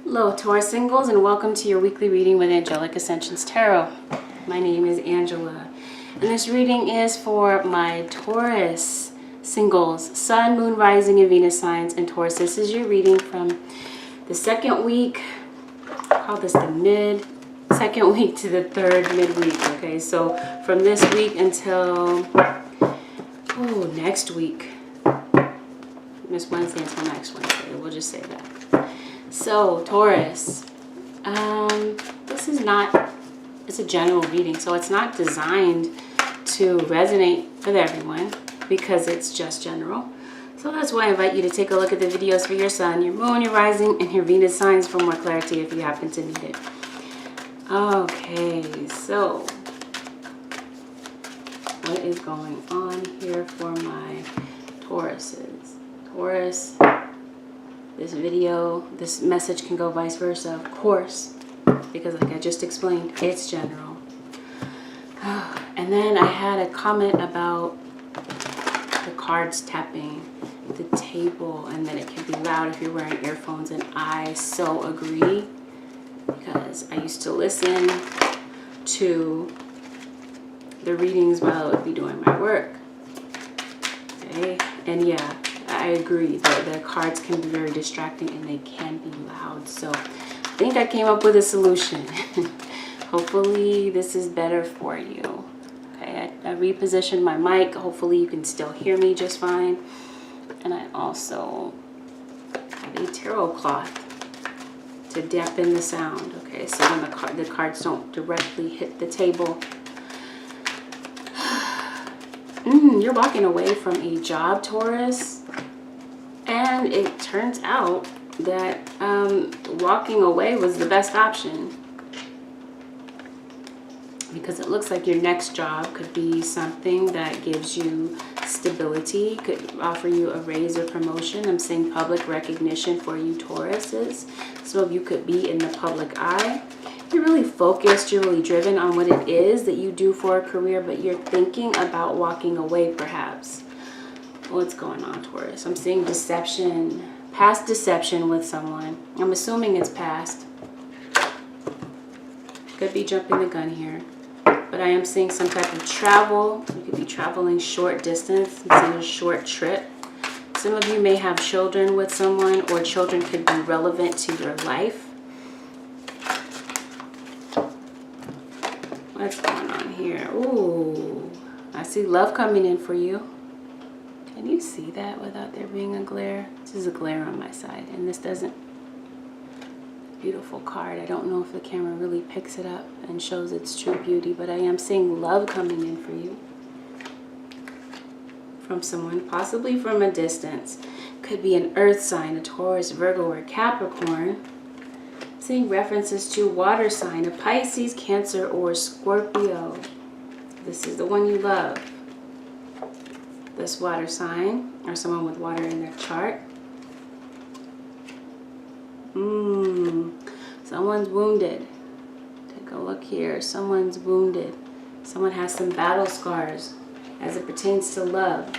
Hello Taurus singles, and welcome to your weekly reading with Angelic Ascensions Tarot. My name is Angela, and this reading is for my Taurus singles, Sun, Moon, Rising, and Venus signs and Taurus. This is your reading from the second week, I call this the second week to the third midweek. Okay, so from this week until next week, Miss Wednesday until next Wednesday, we'll just say that. So Taurus, this is not, it's a general reading, so it's not designed to resonate with everyone because it's just general. So that's why I invite you to take a look at the videos for your Sun, your Moon, your Rising, and your Venus signs for more clarity if you happen to need it. Okay, so what is going on here for my Tauruses? Taurus, this message can go vice versa, of course, because like I just explained, it's general. And then I had a comment about the cards tapping the table and that it can be loud if you're wearing earphones, and I so agree because I used to listen to the readings while I would be doing my work. Okay, and yeah, I agree that the cards can be very distracting and they can be loud. So I think I came up with a solution. Hopefully this is better for you. Okay, I repositioned my mic. Hopefully you can still hear me just fine. And I also have a tarot cloth to dampen the sound. Okay, so when the cards don't directly hit the table. You're walking away from a job, Taurus. And it turns out that walking away was the best option, because it looks like your next job could be something that gives you stability, could offer you a raise or promotion. I'm seeing public recognition for you Tauruses. Some of you could be in the public eye. You're really focused, you're really driven on what it is that you do for a career, but you're thinking about walking away perhaps. What's going on, Taurus? I'm seeing deception, past deception with someone. I'm assuming it's past. Could be jumping the gun here. But I am seeing some type of travel. You could be traveling short distance. I'm seeing a short trip. Some of you may have children with someone, or children could be relevant to your life. What's going on here? Ooh, I see love coming in for you. Can you see that without there being a glare? This is a glare on my side, and this doesn't. Beautiful card. I don't know if the camera really picks it up and shows its true beauty, but I am seeing love coming in for you from someone, possibly from a distance. Could be an earth sign, a Taurus, Virgo, or Capricorn. Seeing references to water sign, a Pisces, Cancer, or Scorpio. This is the one you love. This water sign, or someone with water in their chart. Someone's wounded. Take a look here. Someone's wounded. Someone has some battle scars as it pertains to love.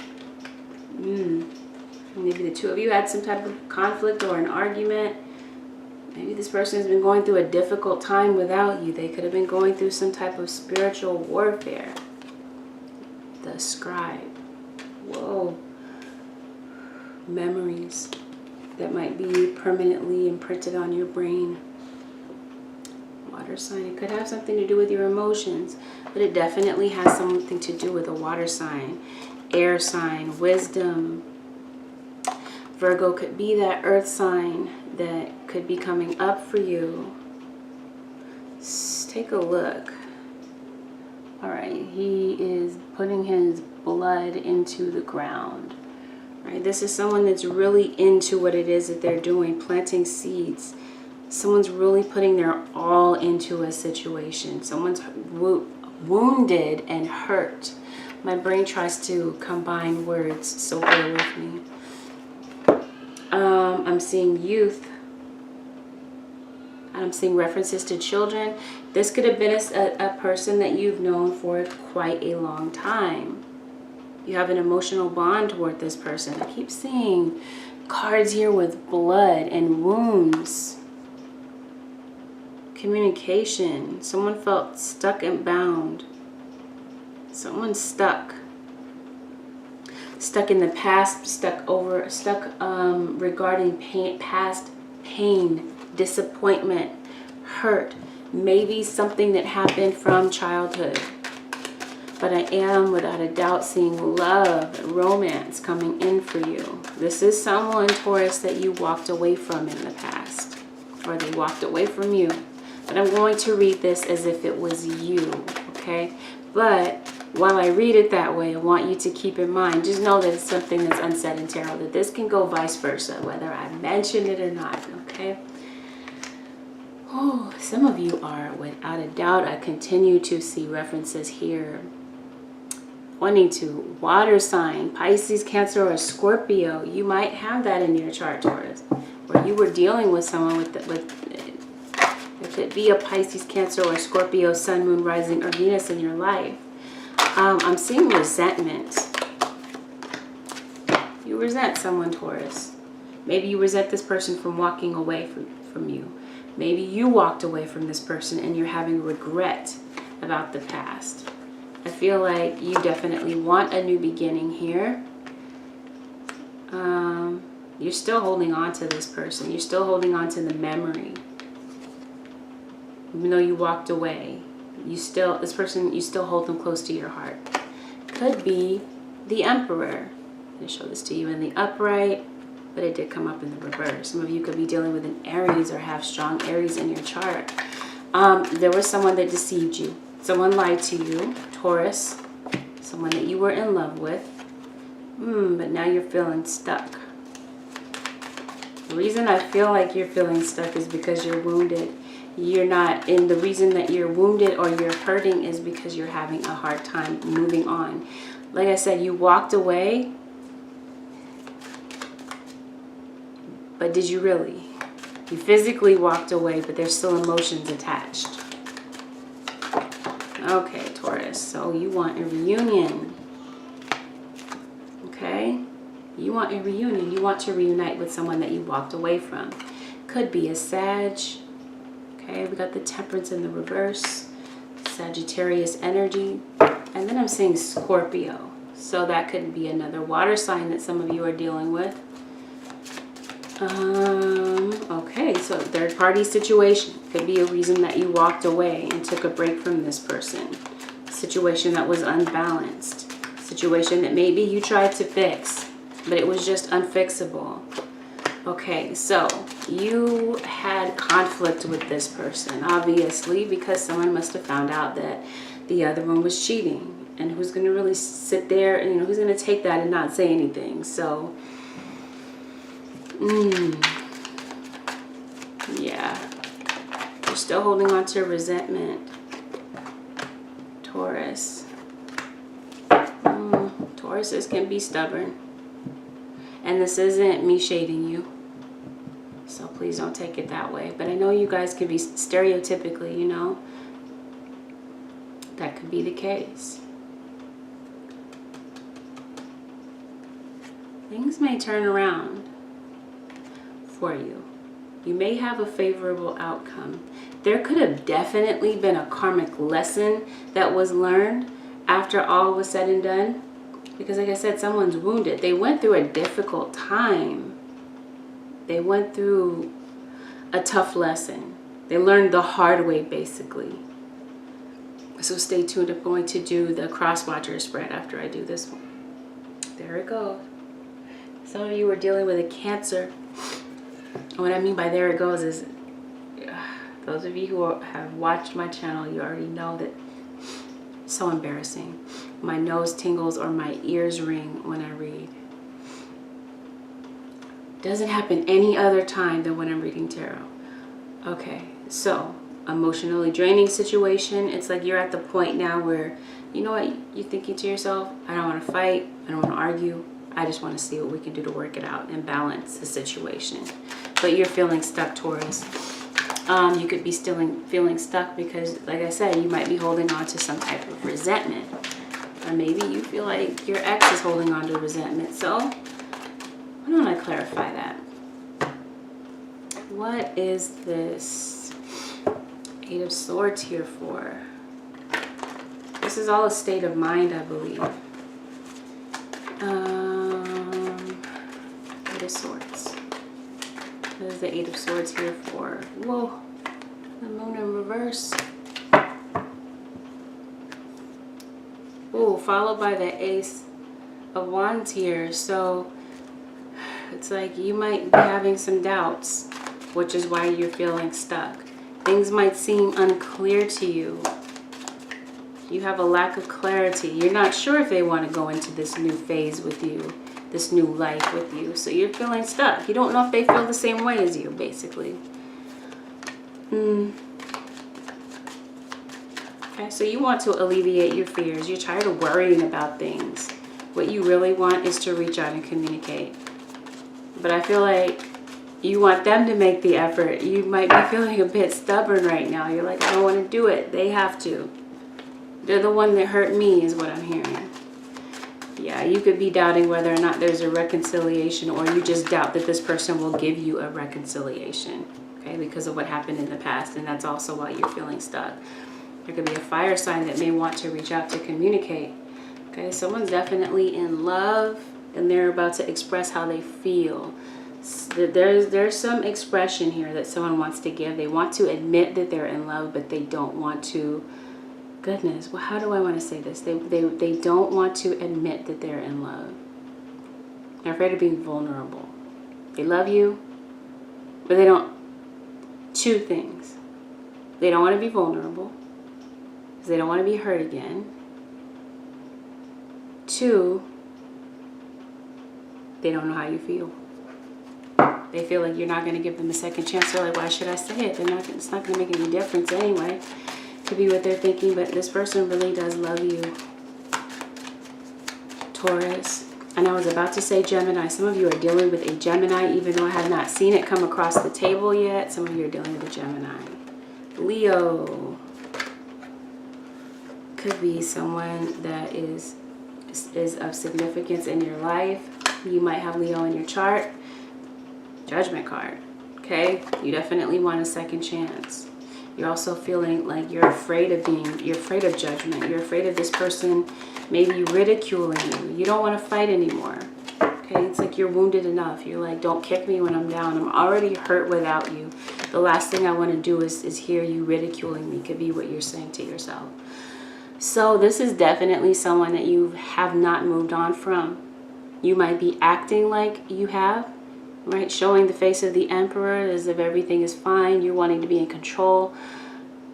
Maybe the two of you had some type of conflict or an argument. Maybe this person has been going through a difficult time without you. They could have been going through some type of spiritual warfare. The scribe. Whoa. Memories that might be permanently imprinted on your brain. Water sign. It could have something to do with your emotions, but it definitely has something to do with a water sign. Air sign. Wisdom. Virgo could be that earth sign that could be coming up for you. Take a look. All right, he is putting his blood into the ground. Right, this is someone that's really into what it is that they're doing, planting seeds. Someone's really putting their all into a situation. Someone's wounded and hurt. My brain tries to combine words, so bear with me. I'm seeing youth. I'm seeing references to children. This could have been a person that you've known for quite a long time. You have an emotional bond toward this person. I keep seeing cards here with blood and wounds. Communication. Someone felt stuck and bound. Someone's stuck. Stuck in the past, stuck regarding pain, past pain, disappointment, hurt, maybe something that happened from childhood. But I am without a doubt seeing love, romance coming in for you. This is someone, Taurus, that you walked away from in the past, or they walked away from you. But I'm going to read this as if it was you, okay? But while I read it that way, I want you to keep in mind, just know that it's something that's unsaid in tarot, that this can go vice versa, whether I mention it or not, okay? Oh, some of you are, without a doubt, I continue to see references here pointing to water sign, Pisces, Cancer, or Scorpio. You might have that in your chart, Taurus, where you were dealing with someone with it could be a Pisces, Cancer, or Scorpio, Sun, Moon, Rising, or Venus in your life. I'm seeing resentment. You resent someone, Taurus. Maybe you resent this person from walking away from you. Maybe you walked away from this person and you're having regret about the past. I feel like you definitely want a new beginning here. You're still holding on to this person. You're still holding on to the memory. Even though you walked away, you still hold them close to your heart. Could be the Emperor. I'm going to show this to you in the upright, but it did come up in the reverse. Some of you could be dealing with an Aries or have strong Aries in your chart. There was someone that deceived you. Someone lied to you, Taurus. Someone that you were in love with. But now you're feeling stuck. The reason I feel like you're feeling stuck is because you're wounded. The reason that you're wounded or you're hurting is because you're having a hard time moving on. Like I said, you walked away. But did you really? You physically walked away, but there's still emotions attached. Okay, Taurus, so you want a reunion. Okay? You want a reunion. You want to reunite with someone that you walked away from. Could be a Sag. Okay, we got the Temperance in the reverse. Sagittarius energy. And then I'm seeing Scorpio. So that could be another water sign that some of you are dealing with. Okay, so third party situation. Could be a reason that you walked away and took a break from this person. Situation that was unbalanced. Situation that maybe you tried to fix, but it was just unfixable. Okay, so you had conflict with this person, obviously, because someone must have found out that the other one was cheating. And who's going to really sit there and, who's going to take that and not say anything? So, yeah. You're still holding on to resentment, Taurus. Tauruses can be stubborn. And this isn't me shading you. So please don't take it that way. But I know you guys could be stereotypically, that could be the case. Things may turn around for you. You may have a favorable outcome. There could have definitely been a karmic lesson that was learned after all was said and done. Because like I said, someone's wounded. They went through a difficult time. They went through a tough lesson. They learned the hard way, basically. So stay tuned. I'm going to do the cross-watcher spread after I do this one. There it goes. Some of you are dealing with a Cancer. And what I mean by there it goes is, those of you who have watched my channel, you already know that it's so embarrassing. My nose tingles or my ears ring when I read. Doesn't happen any other time than when I'm reading tarot. Okay, so emotionally draining situation. It's like you're at the point now where, you know what, you're thinking to yourself, I don't want to fight, I don't want to argue, I just want to see what we can do to work it out and balance the situation. But you're feeling stuck, Taurus. You could be still feeling stuck because, like I said, you might be holding on to some type of resentment. Or maybe you feel like your ex is holding on to resentment. So, why don't I clarify that? What is this? Eight of Swords here for? This is all a state of mind, I believe. Eight of Swords. What is the Eight of Swords here for? Whoa. The Moon in reverse. Ooh, followed by the Ace of Wands here. So it's like you might be having some doubts, which is why you're feeling stuck. Things might seem unclear to you. You have a lack of clarity. You're not sure if they want to go into this new phase with you, this new life with you. So you're feeling stuck. You don't know if they feel the same way as you, basically. Okay, so you want to alleviate your fears. You're tired of worrying about things. What you really want is to reach out and communicate. But I feel like you want them to make the effort. You might be feeling a bit stubborn right now. You're like, I don't want to do it. They have to. They're the one that hurt me is what I'm hearing. Yeah, you could be doubting whether or not there's a reconciliation, or you just doubt that this person will give you a reconciliation, okay, because of what happened in the past. And that's also why you're feeling stuck. There could be a fire sign that may want to reach out to communicate. Okay, someone's definitely in love and they're about to express how they feel. There's some expression here that someone wants to give. They want to admit that they're in love, but they don't want to. Goodness, well, how do I want to say this? They don't want to admit that they're in love. They're afraid of being vulnerable. They love you, but they don't. Two things. They don't want to be vulnerable because they don't want to be hurt again. Two, they don't know how you feel. They feel like you're not going to give them a second chance. They're like, why should I say it? It's not going to make any difference anyway. Could be what they're thinking, but this person really does love you. Taurus. And I was about to say Gemini. Some of you are dealing with a Gemini, even though I have not seen it come across the table yet. Some of you are dealing with a Gemini. Leo. Could be someone that is of significance in your life. You might have Leo in your chart. Judgment card. Okay? You definitely want a second chance. You're also feeling like you're afraid of judgment. You're afraid of this person maybe ridiculing you. You don't want to fight anymore. Okay? It's like you're wounded enough. You're like, don't kick me when I'm down. I'm already hurt without you. The last thing I want to do is hear you ridiculing me. Could be what you're saying to yourself. So this is definitely someone that you have not moved on from. You might be acting like you have, right? Showing the face of the Emperor as if everything is fine. You're wanting to be in control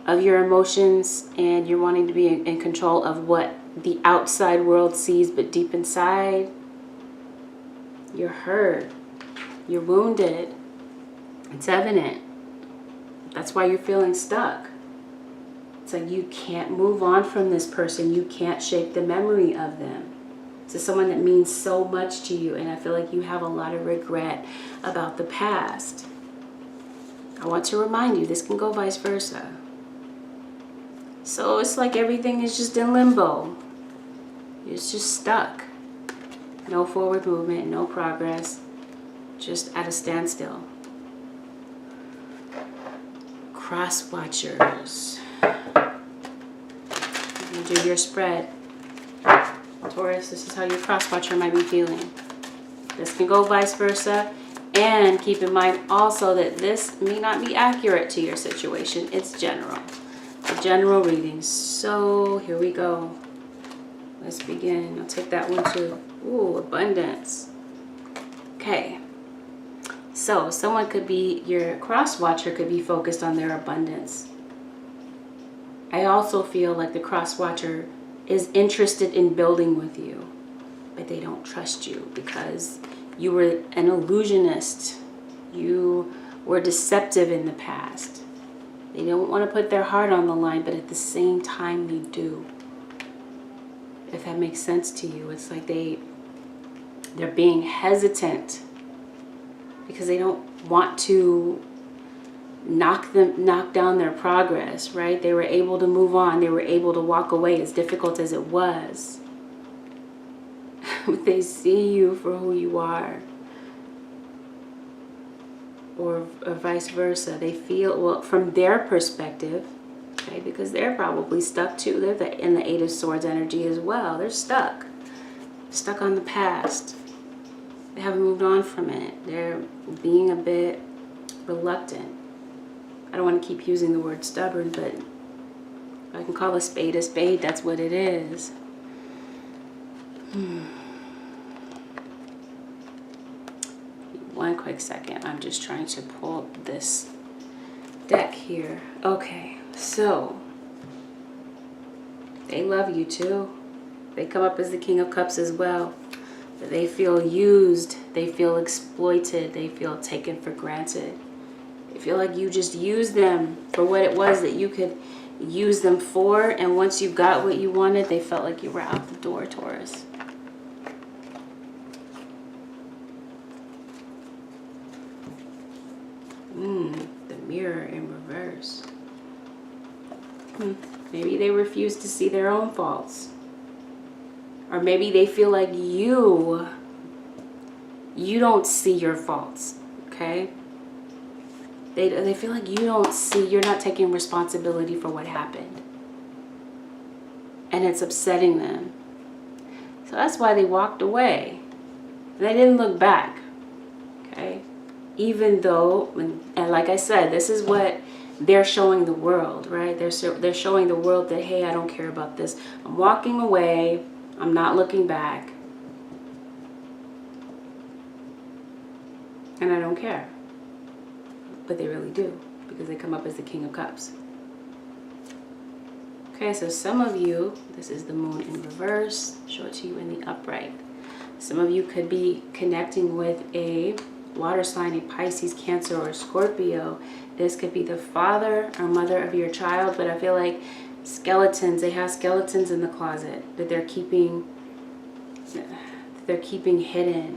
of your emotions, and you're wanting to be in control of what the outside world sees, but deep inside, you're hurt. You're wounded. It's evident. That's why you're feeling stuck. It's like you can't move on from this person. You can't shake the memory of them. This is someone that means so much to you, and I feel like you have a lot of regret about the past. I want to remind you, this can go vice versa. So it's like everything is just in limbo. It's just stuck. No forward movement, no progress, just at a standstill. Cross watchers. Do your spread. Taurus, this is how your cross watcher might be feeling. This can go vice versa. And keep in mind also that this may not be accurate to your situation. It's general. A general reading. So here we go. Let's begin. I'll take that one too. Ooh, abundance. Okay. So someone could be, your cross watcher could be focused on their abundance. I also feel like the cross watcher is interested in building with you, but they don't trust you because you were an illusionist. You were deceptive in the past. They don't want to put their heart on the line, but at the same time they do. If that makes sense to you, it's like they're being hesitant because they don't want to knock down their progress, right? They were able to move on. They were able to walk away, as difficult as it was. They see you for who you are. Or vice versa. They feel, well, from their perspective, Okay, because they're probably stuck too. They're in the Eight of Swords energy as well. They're stuck. Stuck on the past. They haven't moved on from it. They're being a bit reluctant. I don't want to keep using the word stubborn, but if I can call a spade, that's what it is. One quick second. I'm just trying to pull this deck here. Okay, so they love you too. They come up as the King of Cups as well. They feel used. They feel exploited. They feel taken for granted. They feel like you just used them for what it was that you could use them for. And once you got what you wanted, they felt like you were out the door, Taurus. The mirror in reverse. Maybe they refuse to see their own faults. Or maybe they feel like you don't see your faults, okay? They feel like you're not taking responsibility for what happened. And it's upsetting them. So that's why they walked away. They didn't look back, okay? Even though, and like I said, this is what they're showing the world, right? They're showing the world that, hey, I don't care about this. I'm walking away. I'm not looking back. And I don't care. But they really do, because they come up as the King of Cups. Okay, so some of you, this is the Moon in reverse. Show it to you in the upright. Some of you could be connecting with a water sign, a Pisces, Cancer, or Scorpio. This could be the father or mother of your child, but I feel like skeletons, they have skeletons in the closet that they're keeping hidden.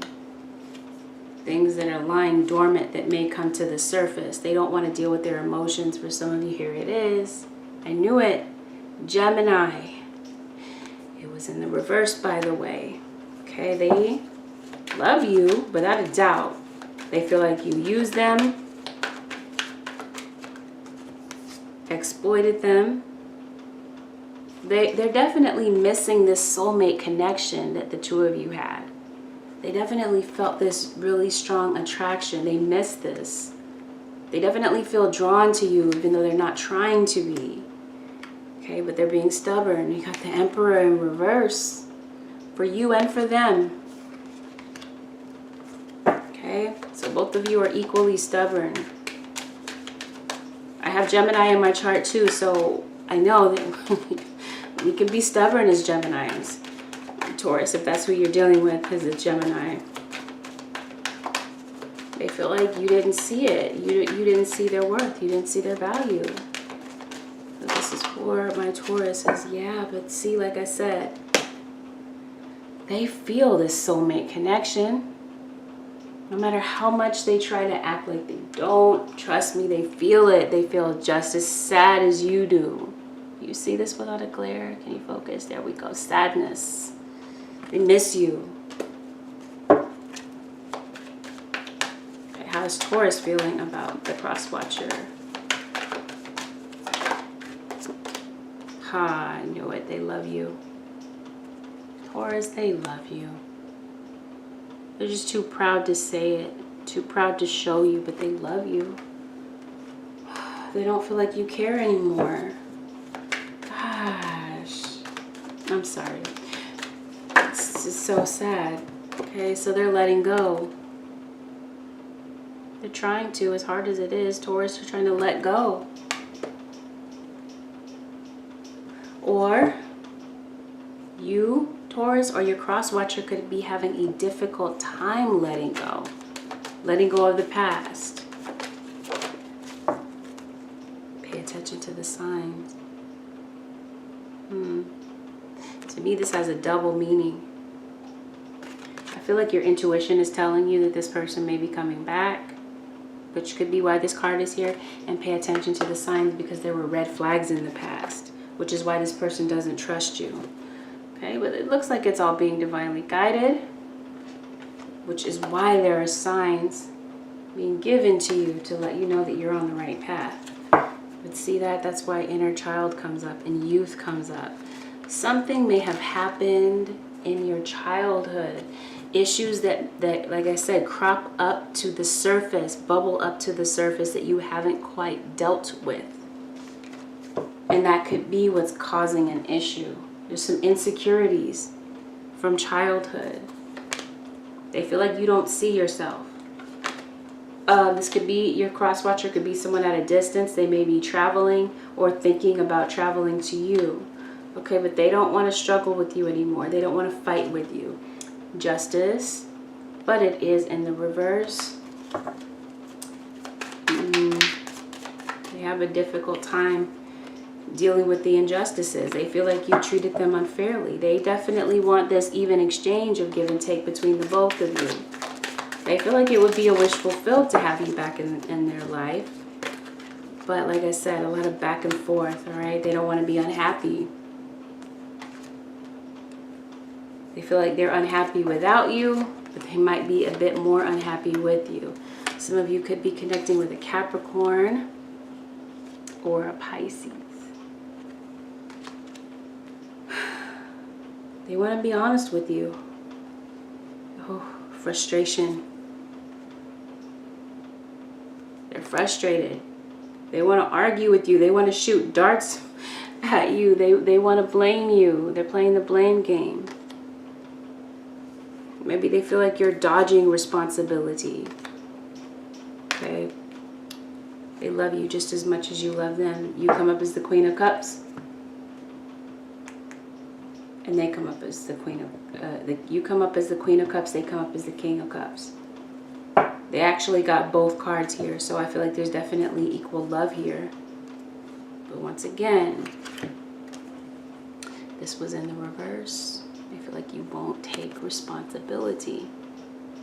Things that are lying dormant that may come to the surface. They don't want to deal with their emotions. For some of you, here it is. I knew it. Gemini. It was in the reverse, by the way. Okay, they love you without a doubt. They feel like you used them, exploited them. They're definitely missing this soulmate connection that the two of you had. They definitely felt this really strong attraction. They miss this. They definitely feel drawn to you even though they're not trying to be. Okay, but they're being stubborn. You got the Emperor in reverse for you and for them. Okay, so both of you are equally stubborn. I have Gemini in my chart too, so I know that we can be stubborn as Geminis. Taurus, if that's who you're dealing with, is a Gemini. They feel like you didn't see it. You didn't see their worth. You didn't see their value. So this is for my Tauruses. Yeah, but see, like I said, they feel this soulmate connection. No matter how much they try to act like they don't, trust me, they feel it. They feel just as sad as you do. You see this without a glare? Can you focus? There we go. Sadness. They miss you. Okay, how's Taurus feeling about the cross watcher? Ha, I knew it. They love you. Taurus, they love you. They're just too proud to say it. Too proud to show you, but they love you. They don't feel like you care anymore. Gosh. I'm sorry. It's just so sad. Okay, so they're letting go. They're trying to, as hard as it is. Taurus, they're trying to let go. Or you, Taurus, or your cross watcher could be having a difficult time letting go. Letting go of the past. Pay attention to the signs. To me, this has a double meaning. I feel like your intuition is telling you that this person may be coming back, which could be why this card is here. And pay attention to the signs, because there were red flags in the past, which is why this person doesn't trust you. Okay, but it looks like it's all being divinely guided, which is why there are signs being given to you to let you know that you're on the right path. But see that? That's why inner child comes up and youth comes up. Something may have happened in your childhood. Issues that, like I said, crop up to the surface, bubble up to the surface that you haven't quite dealt with. And that could be what's causing an issue. There's some insecurities from childhood. They feel like you don't see yourself. This could be your cross watcher, could be someone at a distance. They may be traveling or thinking about traveling to you. Okay, but they don't want to struggle with you anymore. They don't want to fight with you. Justice, but it is in the reverse. They have a difficult time dealing with the injustices. They feel like you treated them unfairly. They definitely want this even exchange of give and take between the both of you. They feel like it would be a wish fulfilled to have you back in their life. But like I said, a lot of back and forth, all right? They don't want to be unhappy. They feel like they're unhappy without you, but they might be a bit more unhappy with you. Some of you could be connecting with a Capricorn or a Pisces. They want to be honest with you. Oh, frustration. They're frustrated. They want to argue with you. They want to shoot darts at you. They want to blame you. They're playing the blame game. Maybe they feel like you're dodging responsibility. Okay? They love you just as much as you love them. You come up as the Queen of Cups. And they come up as the Queen of... you come up as the Queen of Cups. They come up as the King of Cups. They actually got both cards here. So I feel like there's definitely equal love here. But once again, this was in the reverse. I feel like you won't take responsibility.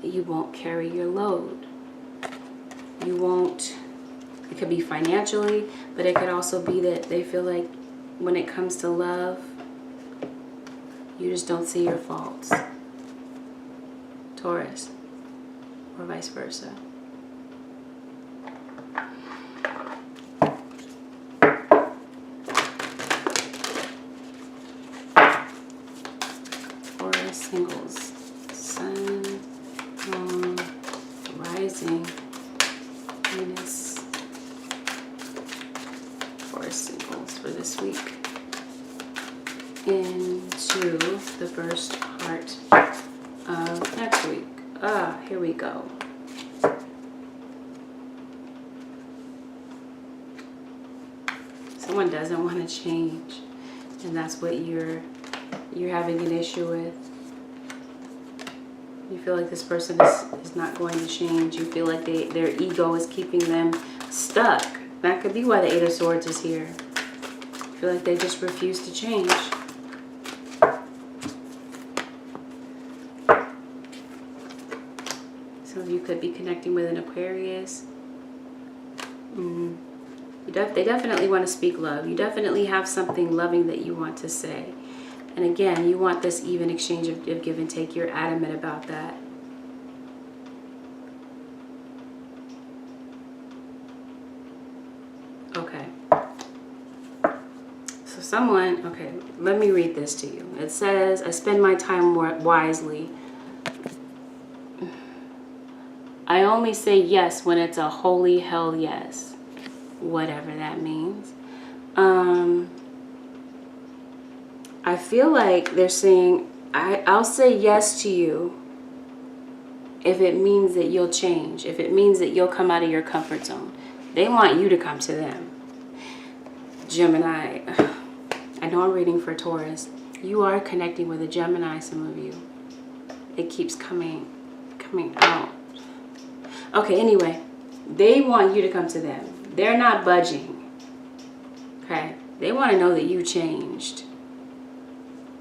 You won't carry your load. You won't, it could be financially, but it could also be that they feel like when it comes to love, you just don't see your faults. Taurus, or vice versa. Singles, Sun, Moon, Rising, Venus, for singles for this week. Into the first part of next week. Here we go. Someone doesn't want to change, and that's what you're having an issue with. You feel like this person is not going to change. You feel like their ego is keeping them stuck. That could be why the Eight of Swords is here. You feel like they just refuse to change. Some of you could be connecting with an Aquarius. They definitely want to speak love. You definitely have something loving that you want to say. And again, you want this even exchange of give and take. You're adamant about that. Okay. So someone, okay, let me read this to you. It says, I spend my time more wisely. I only say yes when it's a holy hell yes. Whatever that means. I feel like they're saying, I'll say yes to you if it means that you'll change, if it means that you'll come out of your comfort zone. They want you to come to them. Gemini, I know I'm reading for Taurus. You are connecting with a Gemini, some of you. It keeps coming out. Okay, anyway, they want you to come to them. They're not budging. Okay? They want to know that you changed.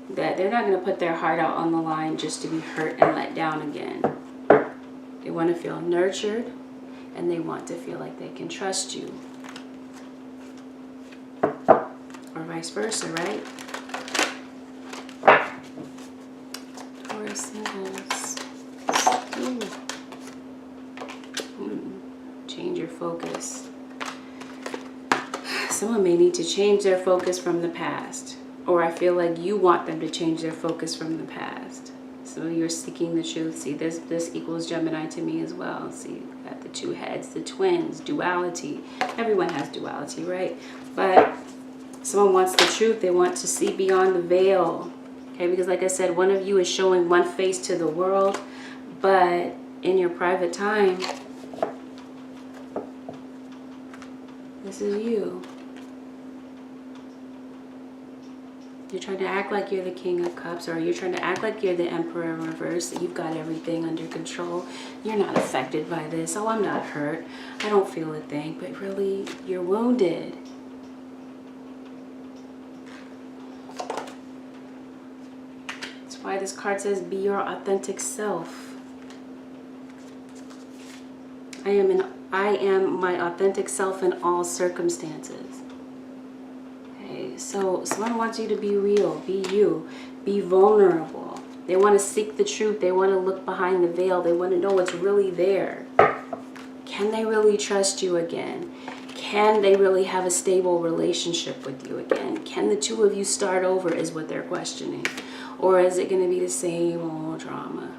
That they're not going to put their heart out on the line just to be hurt and let down again. They want to feel nurtured, and they want to feel like they can trust you. Or vice versa, right? Taurus singles. Change your focus. someone may need to change their focus from the past. Or I feel like you want them to change their focus from the past. So you're seeking the truth. See, this equals Gemini to me as well. See, got the two heads, the twins, duality. Everyone has duality, right? But someone wants the truth. They want to see beyond the veil. Okay, because like I said, one of you is showing one face to the world, but in your private time, this is you. You're trying to act like you're the King of Cups, or you're trying to act like you're the Emperor in reverse, that you've got everything under control. You're not affected by this. Oh, I'm not hurt. I don't feel a thing. But really, you're wounded. That's why this card says, be your authentic self. I am my authentic self in all circumstances. So someone wants you to be real, be you, be vulnerable. They want to seek the truth. They want to look behind the veil. They want to know what's really there. Can they really trust you again? Can they really have a stable relationship with you again? Can the two of you start over is what they're questioning. Or is it going to be the same old drama?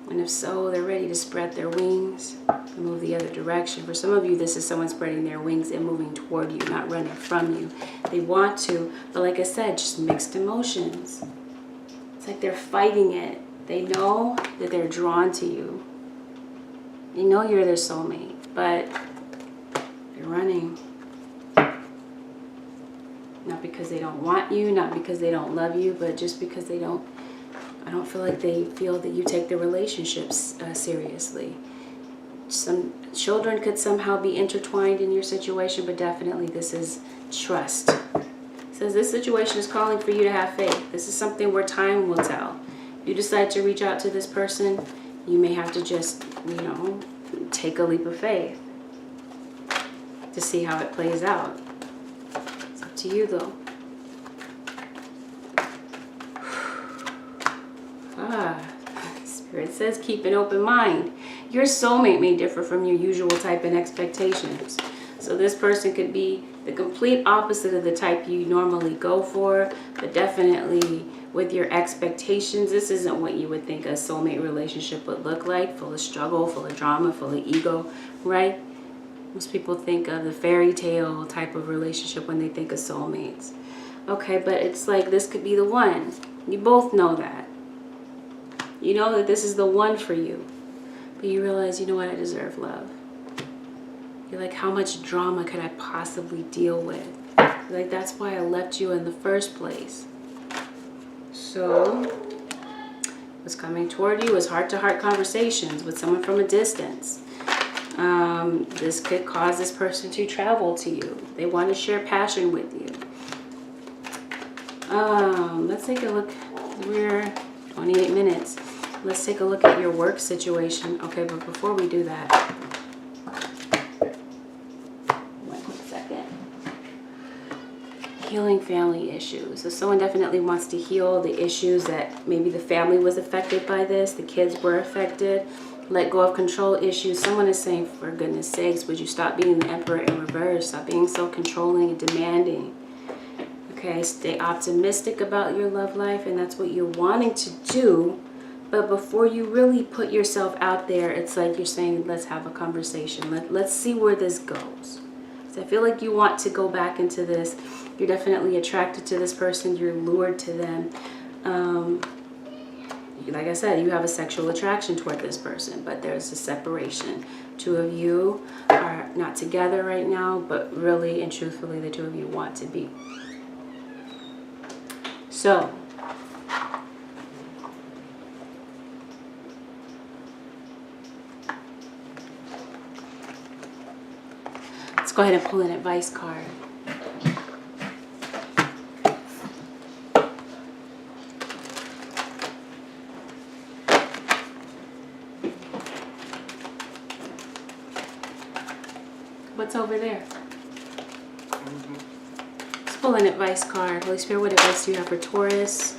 And if so, they're ready to spread their wings and move the other direction. For some of you, this is someone spreading their wings and moving toward you, not running from you. They want to, but like I said, just mixed emotions. It's like they're fighting it. They know that they're drawn to you. They know you're their soulmate, but they're running. Not because they don't want you, not because they don't love you, but just because they don't, I don't feel like they feel that you take the relationships seriously. Some children could somehow be intertwined in your situation, but definitely this is trust. It says this situation is calling for you to have faith. This is something where time will tell. If you decide to reach out to this person, you may have to just, take a leap of faith to see how it plays out. It's up to you though. Spirit says keep an open mind. Your soulmate may differ from your usual type and expectations. So this person could be the complete opposite of the type you normally go for, but definitely with your expectations, this isn't what you would think a soulmate relationship would look like. Full of struggle, full of drama, full of ego, right? Most people think of the fairy tale type of relationship when they think of soulmates. Okay, but it's like this could be the one. You both know that. You know that this is the one for you. But you realize, you know what, I deserve love. You're like, how much drama could I possibly deal with? You're like, that's why I left you in the first place. So, what's coming toward you is heart-to-heart conversations with someone from a distance. This could cause this person to travel to you. They want to share passion with you. Let's take a look. We're 28 minutes. Let's take a look at your work situation. Okay, but before we do that, one quick second. Healing family issues. So someone definitely wants to heal the issues that maybe the family was affected by this, the kids were affected. Let go of control issues. Someone is saying, for goodness sakes, would you stop being the Emperor in reverse? Stop being so controlling and demanding. Okay, stay optimistic about your love life, and that's what you're wanting to do. But before you really put yourself out there, it's like you're saying, let's have a conversation. Let's see where this goes. So I feel like you want to go back into this. You're definitely attracted to this person. You're lured to them. Like I said, you have a sexual attraction toward this person, but there's a separation. Two of you are not together right now, but really and truthfully, the two of you want to be. So, let's go ahead and pull an advice card. What's over there? Let's pull an advice card. Holy Spirit, what advice do you have for Taurus?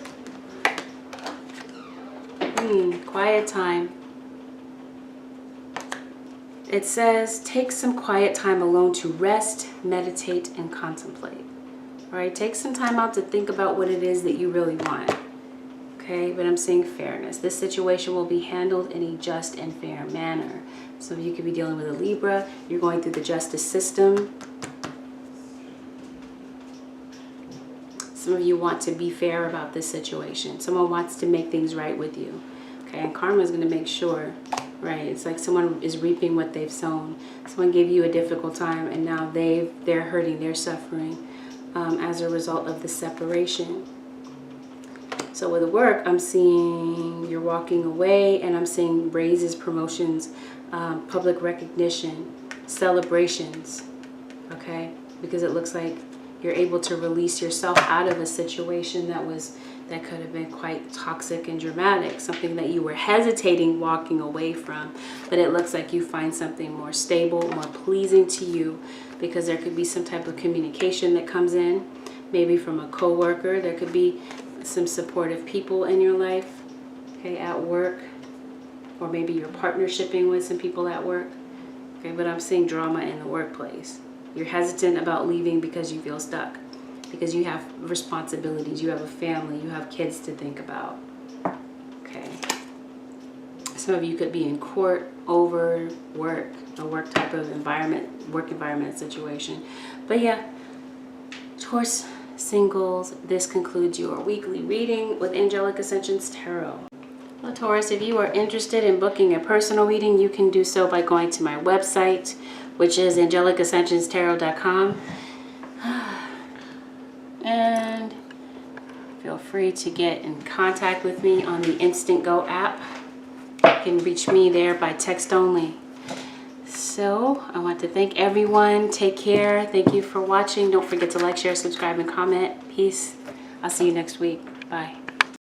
Quiet time. It says, take some quiet time alone to rest, meditate, and contemplate. All right, take some time out to think about what it is that you really want. Okay, but I'm seeing fairness. This situation will be handled in a just and fair manner. So you could be dealing with a Libra. You're going through the justice system. Some of you want to be fair about this situation. Someone wants to make things right with you. Okay, and karma is going to make sure, right? It's like someone is reaping what they've sown. Someone gave you a difficult time, and now they're hurting, they're suffering as a result of the separation. So with the work, I'm seeing you're walking away, and I'm seeing raises, promotions, public recognition, celebrations. Okay, because it looks like you're able to release yourself out of a situation that could have been quite toxic and dramatic, something that you were hesitating walking away from, but it looks like you find something more stable, more pleasing to you, because there could be some type of communication that comes in, maybe from a coworker. There could be some supportive people in your life, okay, at work, or maybe you're partnershiping with some people at work. Okay, but I'm seeing drama in the workplace. You're hesitant about leaving because you feel stuck, because you have responsibilities, you have a family, you have kids to think about. Okay. Some of you could be in court over work, a work type of environment, work environment situation. But yeah, Taurus singles, this concludes your weekly reading with Angelic Ascensions Tarot. Well, Taurus, if you are interested in booking a personal reading, you can do so by going to my website, which is angelicascensionstarot.com. And feel free to get in contact with me on the Instant Go app. You can reach me there by text only. So I want to thank everyone. Take care. Thank you for watching. Don't forget to like, share, subscribe, and comment. Peace. I'll see you next week. Bye.